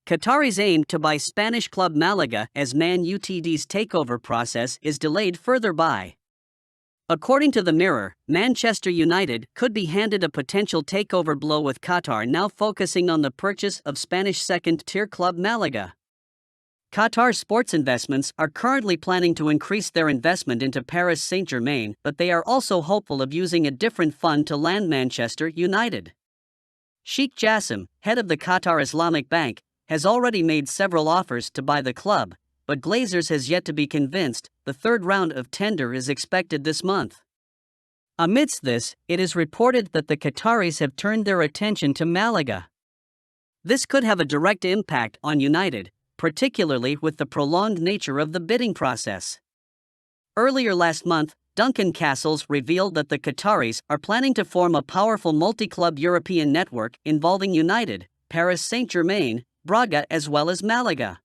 Qataris aim to buy Spanish club Malaga as Man Utd's takeover process is delayed further by. According to the Mirror, Manchester United could be handed a potential takeover blow with Qatar now focusing on the purchase of Spanish second-tier club Malaga. Qatar sports investments are currently planning to increase their investment into Paris Saint-Germain, but they are also hopeful of using a different fund to land Manchester United. Sheikh Jassim, head of the Qatar Islamic Bank, has already made several offers to buy the club, but Glazers has yet to be convinced. The third round of tender is expected this month. Amidst this, it is reported that the Qataris have turned their attention to Malaga. This could have a direct impact on United, particularly with the prolonged nature of the bidding process. Earlier last month, Duncan Castles revealed that the Qataris are planning to form a powerful multi-club European network involving United, Paris Saint-Germain, Braga as well as Malaga.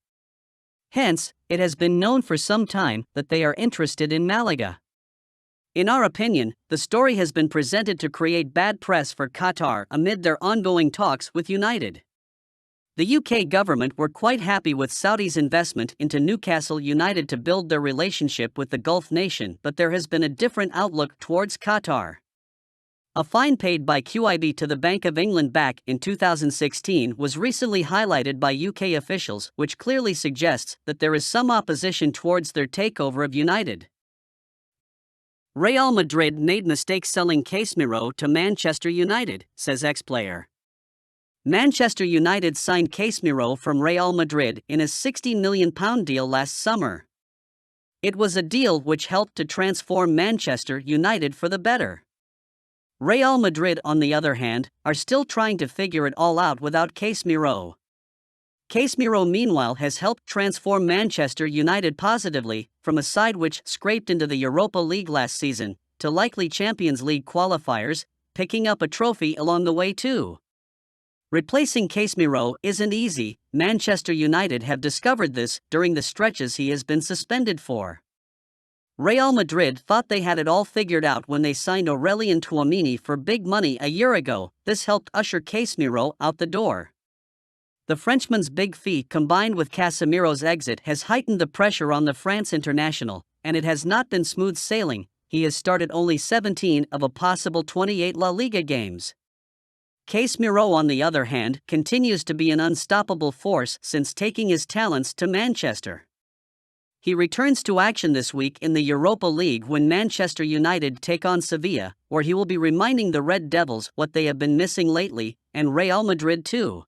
Hence, it has been known for some time that they are interested in Malaga. In our opinion, the story has been presented to create bad press for Qatar amid their ongoing talks with United. The UK government were quite happy with Saudi's investment into Newcastle United to build their relationship with the Gulf nation, but there has been a different outlook towards Qatar. A fine paid by QIB to the Bank of England back in 2016 was recently highlighted by UK officials, which clearly suggests that there is some opposition towards their takeover of United. Real Madrid made mistakes selling Casemiro to Manchester United, says ex-player. Manchester United signed Casemiro from Real Madrid in a £60 million deal last summer. It was a deal which helped to transform Manchester United for the better. Real Madrid, on the other hand, are still trying to figure it all out without Casemiro. Casemiro, meanwhile, has helped transform Manchester United positively, from a side which scraped into the Europa League last season, to likely Champions League qualifiers, picking up a trophy along the way too. Replacing Casemiro isn't easy. Manchester United have discovered this during the stretches he has been suspended for. Real Madrid thought they had it all figured out when they signed Aurelien Tchouameni for big money a year ago. This helped usher Casemiro out the door. The Frenchman's big fee combined with Casemiro's exit has heightened the pressure on the France international, and it has not been smooth sailing. He has started only 17 of a possible 28 La Liga games. Casemiro, on the other hand, continues to be an unstoppable force since taking his talents to Manchester. He returns to action this week in the Europa League when Manchester United take on Sevilla, where he will be reminding the Red Devils what they have been missing lately, and Real Madrid too.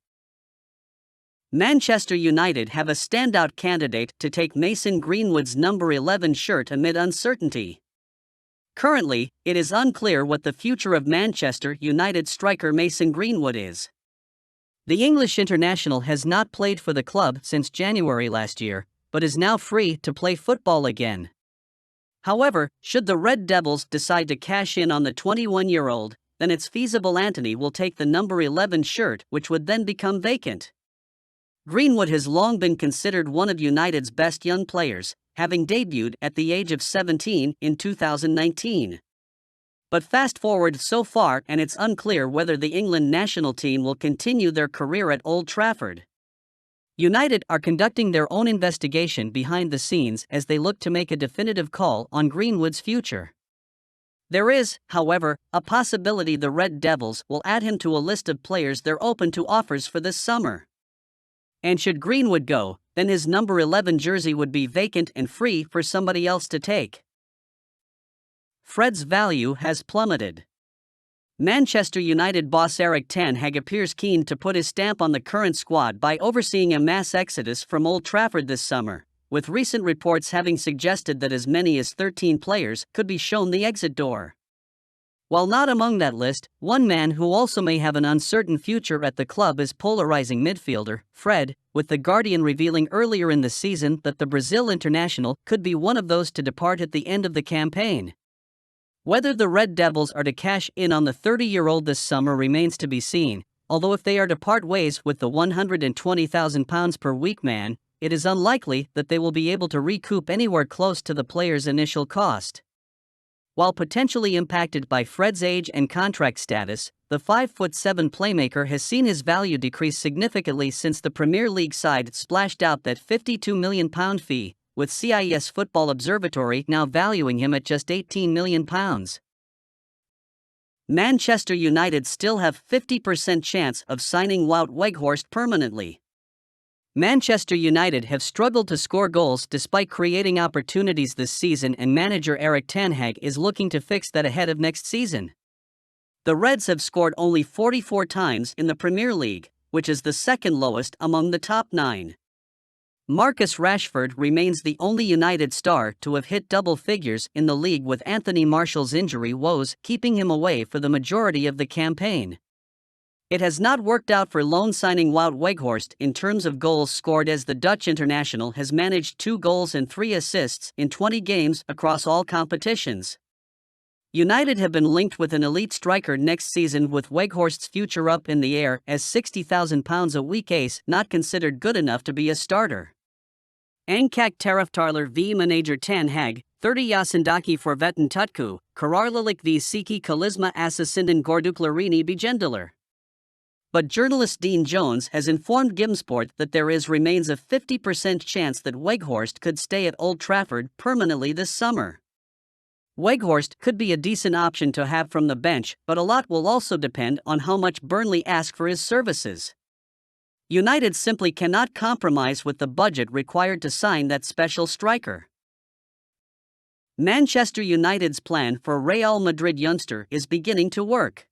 Manchester United have a standout candidate to take Mason Greenwood's number 11 shirt amid uncertainty. Currently, it is unclear what the future of Manchester United striker Mason Greenwood is. The English international has not played for the club since January last year, but is now free to play football again. However, should the Red Devils decide to cash in on the 21-year-old, then it's feasible Antony will take the number 11 shirt, which would then become vacant. Greenwood has long been considered one of United's best young players, having debuted at the age of 17 in 2019. But fast forward so far and it's unclear whether the England national team will continue their career at Old Trafford. United are conducting their own investigation behind the scenes as they look to make a definitive call on Greenwood's future. There is, however, a possibility the Red Devils will add him to a list of players they're open to offers for this summer. And should Greenwood go, then his number 11 jersey would be vacant and free for somebody else to take. Fred's value has plummeted. Manchester United boss Erik ten Hag appears keen to put his stamp on the current squad by overseeing a mass exodus from Old Trafford this summer, with recent reports having suggested that as many as 13 players could be shown the exit door. While not among that list, one man who also may have an uncertain future at the club is polarizing midfielder Fred, with The Guardian revealing earlier in the season that the Brazil international could be one of those to depart at the end of the campaign. Whether the Red Devils are to cash in on the 30-year-old this summer remains to be seen, although if they are to part ways with the £120,000 per week man, it is unlikely that they will be able to recoup anywhere close to the player's initial cost. While potentially impacted by Fred's age and contract status, the 5'7" playmaker has seen his value decrease significantly since the Premier League side splashed out that £52 million fee, with CIS Football Observatory now valuing him at just £18 million. Manchester United still have 50% chance of signing Wout Weghorst permanently. Manchester United have struggled to score goals despite creating opportunities this season, and manager Erik ten Hag is looking to fix that ahead of next season. The Reds have scored only 44 times in the Premier League, which is the second lowest among the top 9. Marcus Rashford remains the only United star to have hit double figures in the league, with Anthony Martial's injury woes keeping him away for the majority of the campaign. It has not worked out for loan signing Wout Weghorst in terms of goals scored, as the Dutch international has managed 2 goals and 3 assists in 20 games across all competitions. United have been linked with an elite striker next season, with Weghorst's future up in the air, as £60,000 a week ace not considered good enough to be a starter. Ankak taraftarlar v manager ten Hag, 30 yaşındaki forvetin tutku, kararlılık v siki kalizma asasından gorduklarını bijendiler. But journalist Dean Jones has informed Gimsport that there remains a 50% chance that Weghorst could stay at Old Trafford permanently this summer. Weghorst could be a decent option to have from the bench, but a lot will also depend on how much Burnley ask for his services. United simply cannot compromise with the budget required to sign that special striker. Manchester United's plan for Real Madrid youngster is beginning to work.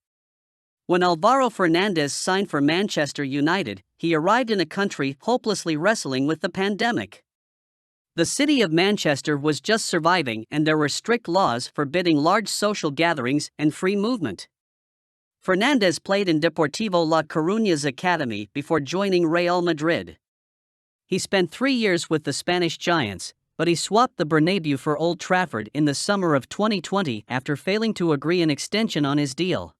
When Alvaro Fernandez signed for Manchester United, he arrived in a country hopelessly wrestling with the pandemic. The city of Manchester was just surviving, and there were strict laws forbidding large social gatherings and free movement. Fernandez played in Deportivo La Coruña's academy before joining Real Madrid. He spent 3 years with the Spanish Giants, but he swapped the Bernabeu for Old Trafford in the summer of 2020 after failing to agree an extension on his deal.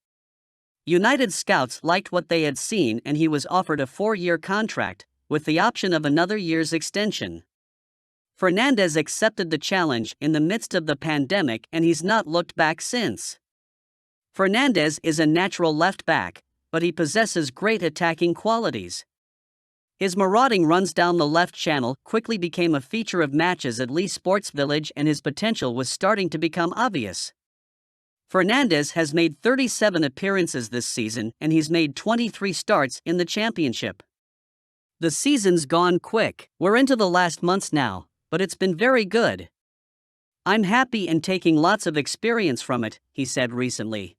United scouts liked what they had seen, and he was offered a 4-year contract, with the option of another year's extension. Fernandez accepted the challenge in the midst of the pandemic, and he's not looked back since. Fernandez is a natural left back, but he possesses great attacking qualities. His marauding runs down the left channel quickly became a feature of matches at Lee Sports Village, and his potential was starting to become obvious. Fernandez has made 37 appearances this season, and he's made 23 starts in the championship. The season's gone quick. We're into the last months now, but it's been very good. I'm happy and taking lots of experience from it, he said recently.